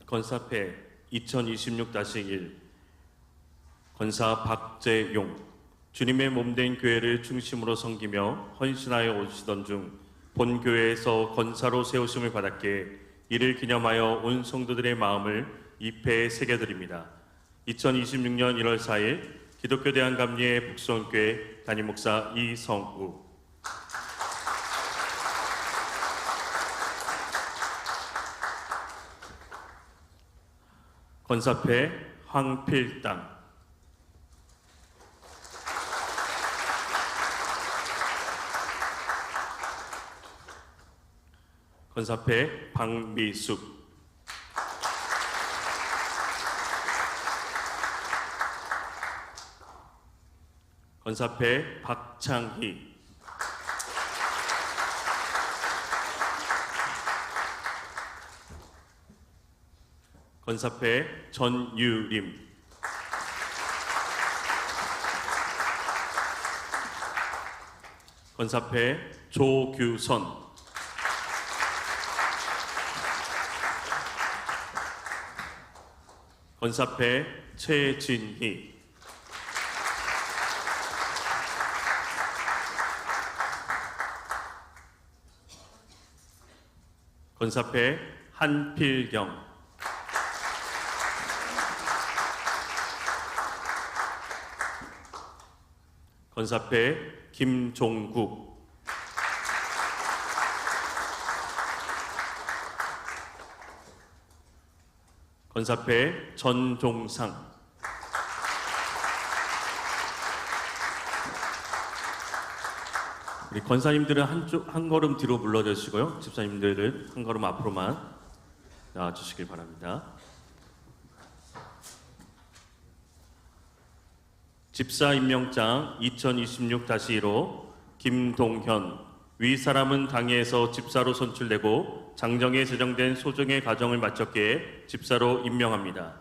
권사패 2026-1 권사 박재용 주님의 몸된 교회를 중심으로 섬기며 헌신하여 오시던 중 본교회에서 권사로 세우심을 받았기에 이를 기념하여 온 성도들의 마음을 이 패에 새겨드립니다. 2026년 1월 4일 기독교 대한감리회 북수원교회 담임목사 이성우, 권사패 황필당, 권사패 박미숙, 권사패 박창희, 권사패 전유림, 권사패 조규선, 권사패 최진희, 권사패 한필경, 권사패 김종국, 권사패 전종상, 우리 권사님들은 한 걸음 뒤로 물러주시고요, 집사님들은 한 걸음 앞으로만 나와주시길 바랍니다. 집사 임명장 2026-1호 김동현, 위 사람은 당회에서 집사로 선출되고 장정에 제정된 소정의 과정을 마쳤기에 집사로 임명합니다.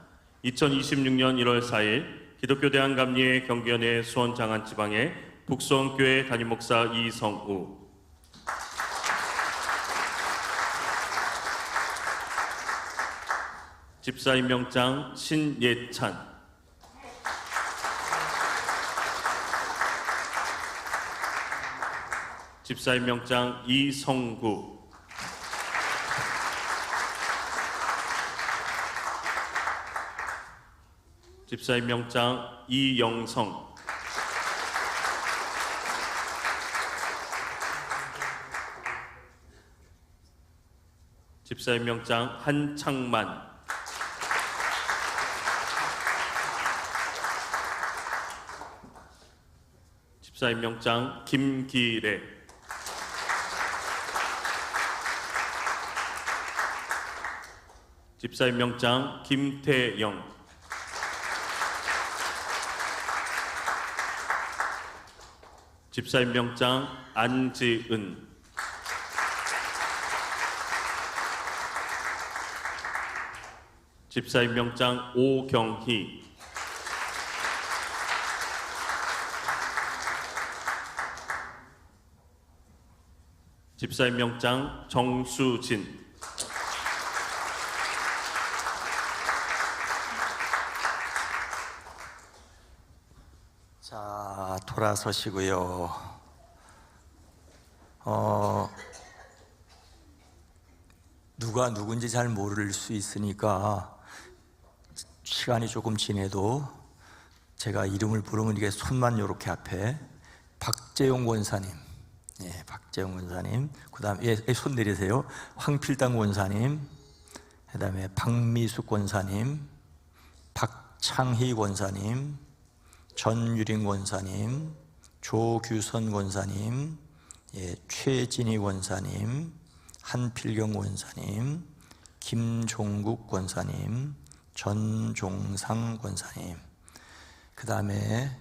2026년 1월 4일 기독교 대한감리회 경기연회 수원 장안지방에 북수원교회 담임목사 이성우, 집사 임명장 신예찬, 집사 임명장 이성구, 집사 임명장 이영성, 집사 임명장 한창만, 집사 임명장 김기래, 집사 임명장 김태영, 집사 임명장 안지은, 집사 임명장 오경희, 집사 임명장 정수진, 자, 돌아서시고요. 누가 누군지 잘 모를 수 있으니까 시간이 조금 지내도 제가 이름을 부르면 이게 손만 이렇게 앞에 박재용 원사님, 예, 박재용 원사님, 그다음 손 내리세요. 황필당 원사님, 그다음에 박미숙 원사님, 박창희 원사님, 전유림 원사님, 조규선 원사님, 예, 최진희 원사님, 한필경 원사님, 김종국 원사님, 전종상 원사님, 그 다음에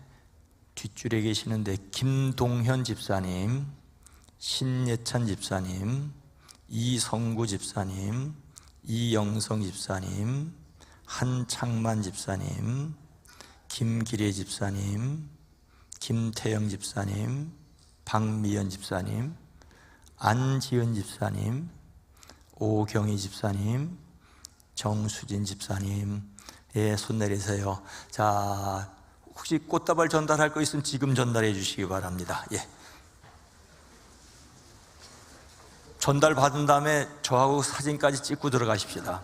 뒷줄에 계시는데 김동현 집사님, 신예찬 집사님, 이성구 집사님, 이영성 집사님, 한창만 집사님, 김기래 집사님, 김태영 집사님, 박미연 집사님, 안지은 집사님, 오경희 집사님, 정수진 집사님, 예, 손 내리세요. 자, 혹시 꽃다발 전달할 거 있으면 지금 전달해 주시기 바랍니다. 예. 전달 받은 다음에 저하고 사진까지 찍고 들어가십시다.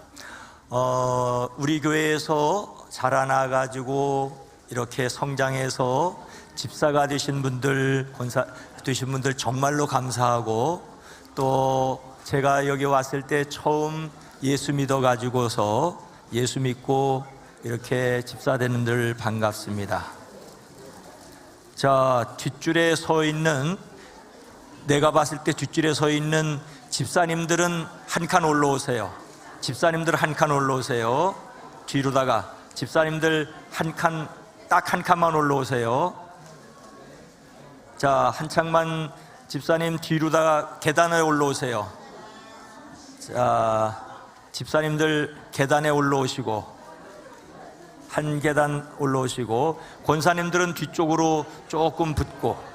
우리 교회에서 자라나가지고 이렇게 성장해서 집사가 되신 분들, 권사 되신 분들 정말로 감사하고, 또 제가 여기 왔을 때 처음 예수 믿어가지고서 예수 믿고 이렇게 집사 되는 분들 반갑습니다. 자, 뒷줄에 서 있는, 내가 봤을 때 뒷줄에 서 있는 집사님들은 한 칸 올라오세요. 집사님들 한 칸 올라오세요. 뒤로다가 집사님들 한 칸, 딱 한 칸만 올라오세요. 자, 한창만 집사님 뒤로다가 계단에 올라오세요. 자, 집사님들 계단에 올라오시고, 한 계단 올라오시고, 권사님들은 뒤쪽으로 조금 붙고.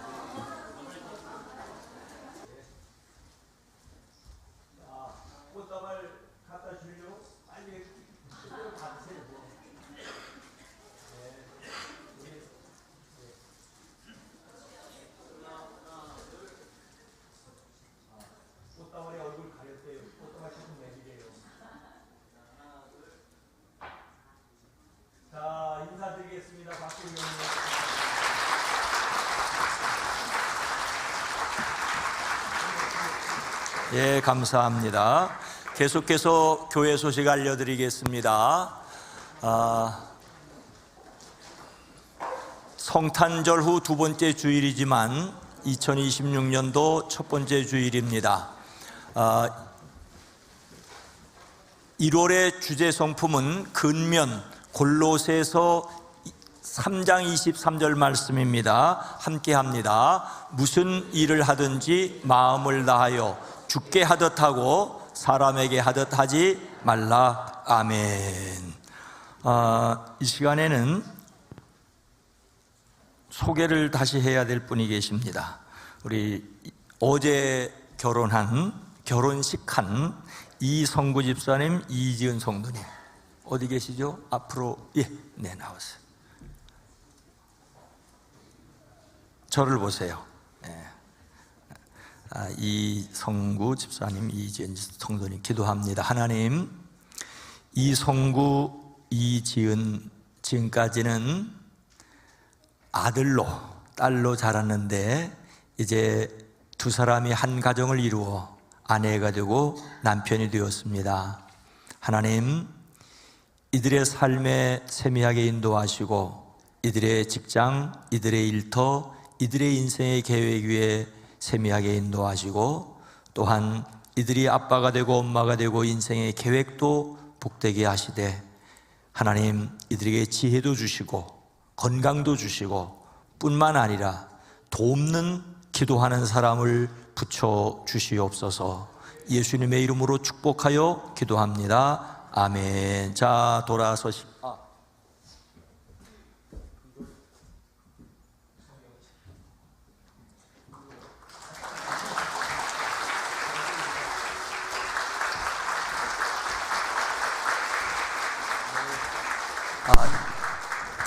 자, 인사드리겠습니다. 박수님. 예, 감사합니다. 계속해서 교회 소식 알려드리겠습니다. 성탄절 후 두 번째 주일이지만 2026년도 첫 번째 주일입니다. 1월의 주제 성품은 근면 골로새서 3장 23절 말씀입니다. 함께 합니다. 무슨 일을 하든지 마음을 다하여 주께 하듯 하고 사람에게 하듯 하지 말라. 아멘. 이 시간에는 소개를 다시 해야 될 분이 계십니다. 우리 어제 결혼식한 이성구 집사님, 이지은 성도님 어디 계시죠? 앞으로 나오세요. 저를 보세요. 이성구 집사님, 이지은 성도님 기도합니다. 하나님, 이성구, 이지은 지금까지는 아들로 딸로 자랐는데 이제 두 사람이 한 가정을 이루어 아내가 되고 남편이 되었습니다. 하나님, 이들의 삶에 세미하게 인도하시고 이들의 직장, 이들의 일터, 이들의 인생의 계획 위에 세미하게 인도하시고 또한 이들이 아빠가 되고 엄마가 되고 인생의 계획도 복되게 하시되 하나님, 이들에게 지혜도 주시고 건강도 주시고 뿐만 아니라 돕는 기도하는 사람을 붙여 주시옵소서. 예수님의 이름으로 축복하여 기도합니다. 아멘. 자, 돌아서십시오.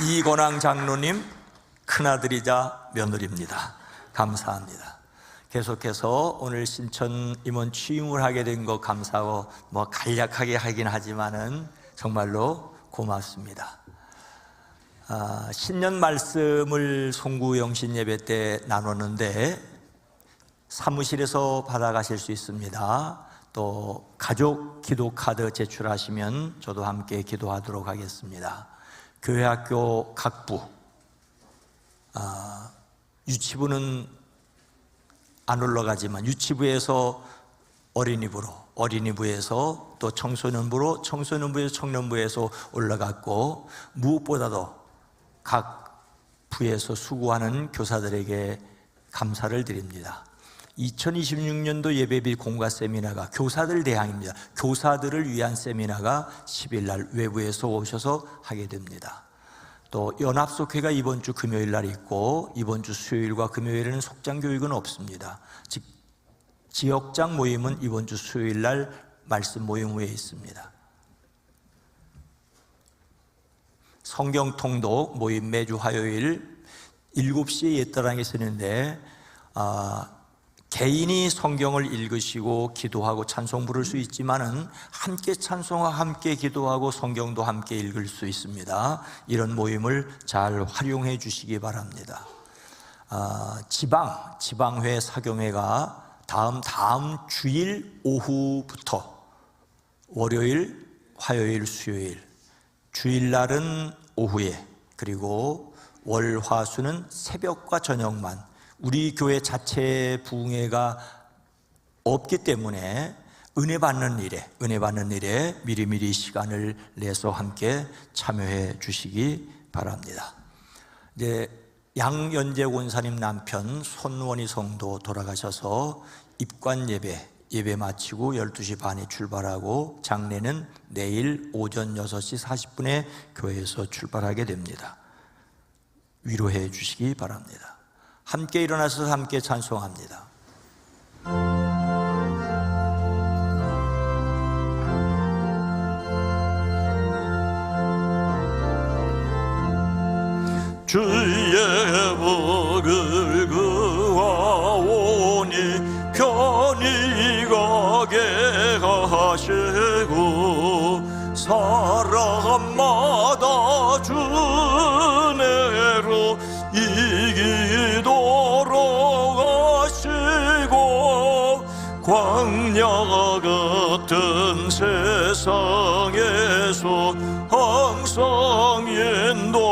이권왕 장로님 큰아들이자 며느리입니다. 감사합니다. 계속해서 오늘 신천 임원 취임을 하게 된 거 감사하고 간략하게 하긴 하지만은 정말로 고맙습니다. 신년 말씀을 송구 영신 예배 때 나눴는데 사무실에서 받아가실 수 있습니다. 또 가족 기도 카드 제출하시면 저도 함께 기도하도록 하겠습니다. 교회학교 각부, 유치부는 안 올라가지만 유치부에서 어린이부로, 어린이부에서 또 청소년부로, 청소년부에서 청년부에서 올라갔고, 무엇보다도 각 부에서 수고하는 교사들에게 감사를 드립니다. 2026년도 예배비 공과 세미나가 교사들 대항입니다. 교사들을 위한 세미나가 10일 날 외부에서 오셔서 하게 됩니다. 또 연합속회가 이번 주 금요일 날 있고 이번 주 수요일과 금요일에는 속장 교육은 없습니다. 즉 지역장 모임은 이번 주 수요일 날 말씀 모임 후에 있습니다. 성경 통독 모임 매주 화요일 7시에 옛다랑에 쓰는데 개인이 성경을 읽으시고 기도하고 찬송 부를 수 있지만은 함께 찬송하고 함께 기도하고 성경도 함께 읽을 수 있습니다. 이런 모임을 잘 활용해 주시기 바랍니다. 지방회 사경회가 다음 주일 오후부터 월요일, 화요일, 수요일, 주일날은 오후에, 그리고 월, 화, 수는 새벽과 저녁만, 우리 교회 자체 부흥회가 없기 때문에 은혜 받는 일에 미리미리 시간을 내서 함께 참여해 주시기 바랍니다. 이제 양연재 원사님 남편 손원희 성도 돌아가셔서 입관 예배 마치고 12시 반에 출발하고 장례는 내일 오전 6시 40분에 교회에서 출발하게 됩니다. 위로해 주시기 바랍니다. 함께 일어나서 함께 찬송합니다. 주의 복을 구하오니 편히 가게 하시고 사람마다 주 은혜로 이기도록 하시고 광야 같은 세상에서 항상 인도하소서.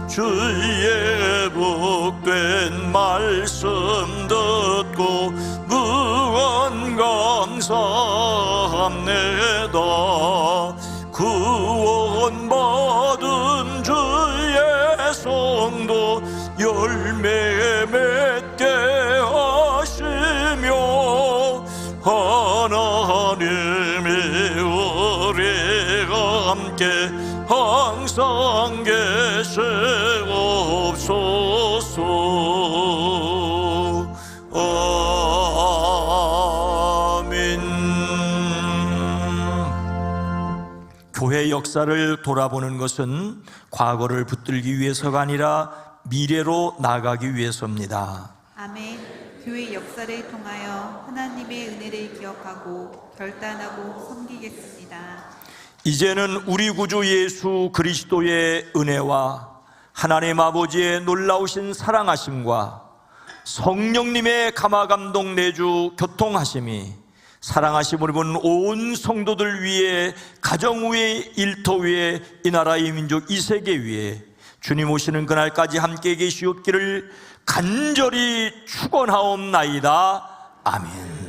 주의 복된 말씀 듣고 무한 감사합니다. 구원받은 주의 성도 열매 맺게 하시며 하나님이 우리가 함께 항상 계시옵소서. 아멘. 교회 역사를 돌아보는 것은 과거를 붙들기 위해서가 아니라 미래로 나가기 위해서입니다. 아멘. 교회 역사를 통하여 하나님의 은혜를 기억하고 결단하고 섬기겠습니다. 이제는 우리 구주 예수 그리스도의 은혜와 하나님 아버지의 놀라우신 사랑하심과 성령님의 감화감동 내주 교통하심이 사랑하심을 입은 온 성도들 위해, 가정 위에, 일터 위에, 이 나라의 민족, 이 세계 위에 주님 오시는 그날까지 함께 계시옵기를 간절히 축원하옵나이다. 아멘.